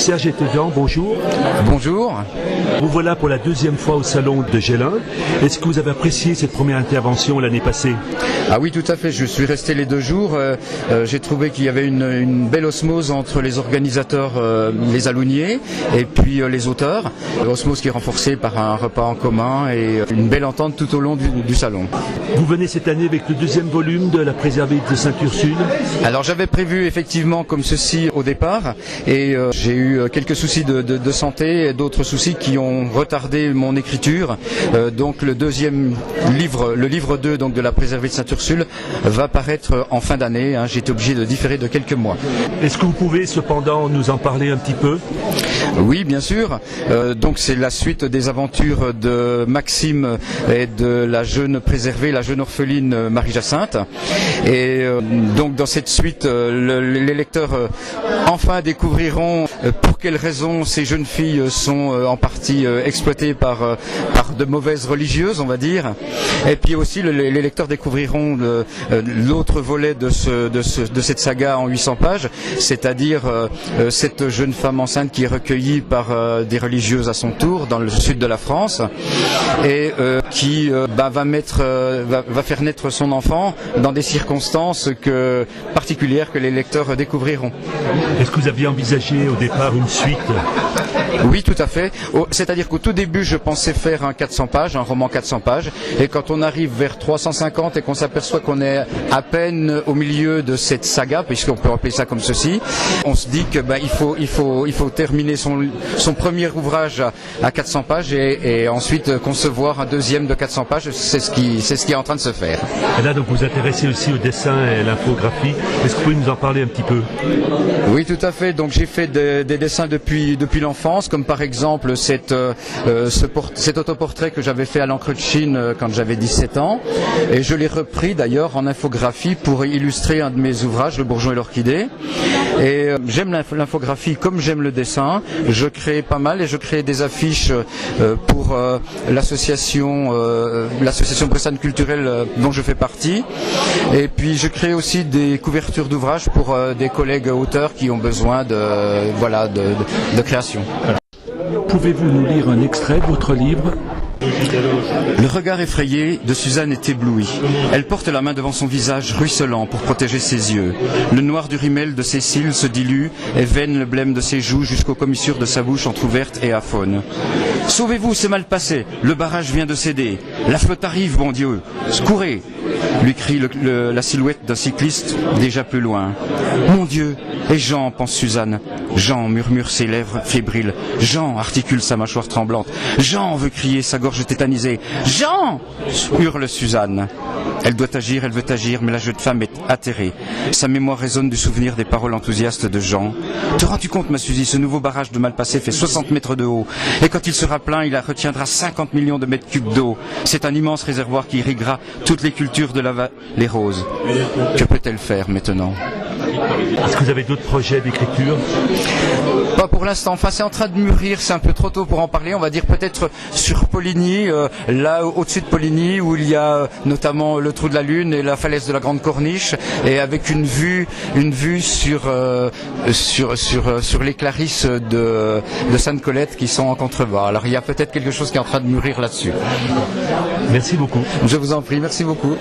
Serge Étudiant, bonjour. Bonjour. Vous voilà pour la deuxième fois au salon de Gélin. Est-ce que vous avez apprécié cette première intervention l'année passée? Ah oui, tout à fait. Je suis resté les 2 jours. J'ai trouvé qu'il y avait une belle osmose entre les organisateurs, les aluniers, et puis les auteurs. Osmose qui est renforcée par un repas en commun et une belle entente tout au long du salon. Vous venez cette année avec le 2e volume de la Préservée de Sainte-Ursule. Alors j'avais prévu effectivement comme ceci au départ et j'ai eu quelques soucis de santé et d'autres soucis qui ont retardé mon écriture. Donc le 2e livre, le livre 2 donc de la Préservée de Sainte-Ursule va paraître en fin d'année. J'ai été obligé de différer de quelques mois. Est-ce que vous pouvez cependant nous en parler un petit peu? Oui, bien sûr. Donc c'est la suite des aventures de Maxime et de la jeune préservée, la jeune orpheline Marie-Jacinthe. Et donc dans cette suite, les lecteurs enfin découvriront pour quelles raisons ces jeunes filles sont en partie exploitées par de mauvaises religieuses, on va dire. Et puis aussi les lecteurs découvriront l'autre volet de cette saga en 800 pages, c'est-à-dire cette jeune femme enceinte qui est recueillie par des religieuses à son tour dans le sud de la France et qui va faire naître son enfant dans des circonstances particulières que les lecteurs découvriront. Est-ce que vous aviez envisagé au départ une suite? Oui, tout à fait. C'est-à-dire qu'au tout début, je pensais faire un 400 pages, un roman 400 pages, et quand on arrive vers 350 et qu'on s'aperçoit qu'on est à peine au milieu de cette saga, puisqu'on peut appeler ça comme ceci, on se dit que il faut terminer son premier ouvrage à 400 pages et ensuite concevoir un deuxième de 400 pages. C'est ce qui est en train de se faire. Et là, donc, vous vous intéressez aussi au dessin et à l'infographie. Est-ce que vous pouvez nous en parler un petit peu? Oui, tout à fait. Donc j'ai fait des dessins depuis l'enfance, comme par exemple cet autoportrait que j'avais fait à l'encre de Chine quand j'avais 17 ans. Et je l'ai repris d'ailleurs en infographie pour illustrer un de mes ouvrages, Le Bourgeon et l'Orchidée. Et j'aime l'infographie comme j'aime le dessin. Je crée pas mal et je crée des affiches pour l'association Bressane culturelle dont je fais partie. Et puis je crée aussi des couvertures d'ouvrages pour des collègues auteurs qui ont besoin de création. Pouvez-vous nous lire un extrait de votre livre? Le regard effrayé de Suzanne est ébloui. Elle porte la main devant son visage ruisselant pour protéger ses yeux. Le noir du rimel de ses cils se dilue et veine le blême de ses joues jusqu'aux commissures de sa bouche entr'ouverte et aphone. Sauvez-vous, c'est mal passé. Le barrage vient de céder. La flotte arrive, bon Dieu. Courez, lui crie la silhouette d'un cycliste déjà plus loin. Mon Dieu, et Jean, pense Suzanne. Jean murmure ses lèvres fébriles. Jean articule sa mâchoire tremblante. Jean veut crier, sa gorge tétanisée. Jean hurle Suzanne. Elle doit agir, elle veut agir, mais la jeune femme est atterrée. Sa mémoire résonne du souvenir des paroles enthousiastes de Jean. Te rends-tu compte, ma Suzy, ce nouveau barrage de Malpassé fait 60 mètres de haut. Et quand il sera plein, il retiendra 50 millions de mètres cubes d'eau. C'est un immense réservoir qui irriguera toutes les cultures de la vallée rose. Que peut-elle faire maintenant? Est-ce que vous avez d'autres projets d'écriture? Pas pour l'instant. Enfin, c'est en train de mûrir. C'est un peu trop tôt pour en parler. On va dire peut-être sur Poligny, là au-dessus de Poligny, où il y a notamment le trou de la Lune et la falaise de la Grande Corniche, et avec une vue sur les Clarisses de Sainte-Colette qui sont en contrebas. Alors il y a peut-être quelque chose qui est en train de mûrir là-dessus. Merci beaucoup. Je vous en prie. Merci beaucoup.